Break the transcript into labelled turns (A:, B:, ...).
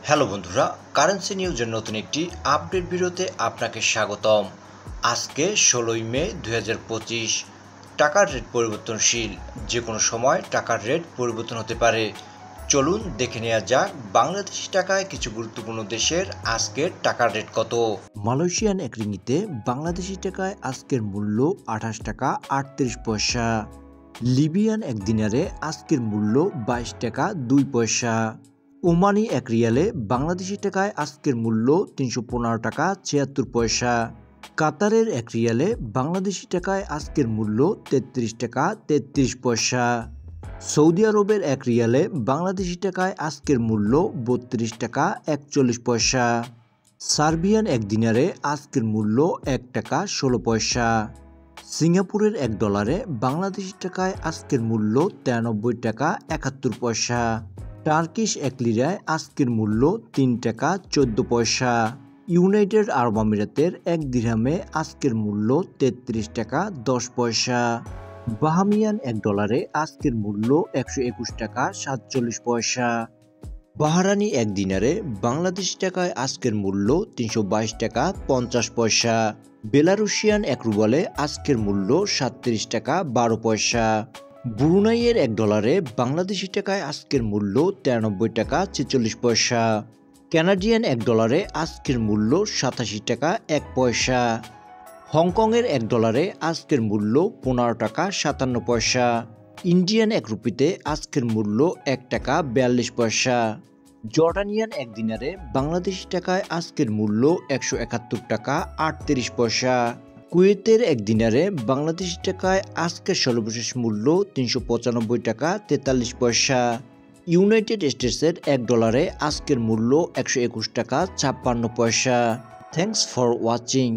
A: Hello বন্ধুরা, currency নিউজের নতুন একটি আপডেট ভিডিওতে আপনাকে স্বাগতম। আজকে 16ই মে 2025। টাকার রেট পরিবর্তনশীল, যে কোনো সময় টাকার রেট পরিবর্তন হতে পারে। চলুন দেখে নেওয়া যাক বাংলাদেশি টাকায় কিছু গুরুত্বপূর্ণ দেশের আজকের টাকার রেট কত। মালয়েশিয়ান এক রিঙ্গিতে বাংলাদেশি টাকায় আজকের মূল্য 28 টাকা 38 পয়সা। লিবিয়ান এক দিনারে আজকের মূল্য 22 টাকা 2 পয়সা। ওমানি এক রিয়ালে বাংলাদেশি টাকায় আজকের মূল্য 315 টাকা 76 পয়সা। কাতারের এক রিয়ালে বাংলাদেশি টাকায় আজকের মূল্য 33 টাকা 33 পয়সা। সৌদি আরবের এক রিয়ালে বাংলাদেশি টাকায় আজকের মূল্য 32 টাকা 41 পয়সা। সার্বিয়ান এক দিনারে আজকের মূল্য 1 টাকা 16 পয়সা। সিঙ্গাপুরের এক ডলারে বাংলাদেশি টাকায় আজকের মূল্য 93 টাকা 71 পয়সা। টার্কিশ এক লিরায় আজকের মূল্য 3 টাকা 14 পয়সা। ইউনাইটেড আরব আমিরাতের এক দিরহামে আজকের মূল্য 33 টাকা 10 পয়সা। বাহামিয়ান এক ডলারে আজকের মূল্য 121 টাকা 47 পয়সা। বাহারানি এক দিনারে বাংলাদেশি টাকায় আজকের মূল্য 322 টাকা 50 পয়সা। বেলারুশিয়ান এক রুবলে আজকের মূল্য 37 টাকা 12 পয়সা। ব্রুনাইয়ের এক ডলারে বাংলাদেশি টাকায় আজকের মূল্য 93 টাকা 46 পয়সা। কানাডিয়ান এক ডলারে আজকের মূল্য 87 টাকা 1 পয়সা। হংকংয়ের এক ডলারে আজকের মূল্য 15 টাকা 57 পয়সা। ইন্ডিয়ান এক রুপিতে আজকের মূল্য 1 টাকা 42 পয়সা। জর্ডানিয়ান এক দিনারে বাংলাদেশি টাকায় আজকের মূল্য 171 টাকা 38 পয়সা। কুয়েতের এক দিনারে বাংলাদেশি টাকায় আজকের সর্বশেষ মূল্য 395 টাকা 43 পয়সা। ইউনাইটেড স্টেটসের এক ডলারে আজকের মূল্য 121 টাকা 56 পয়সা। Thanks for watching.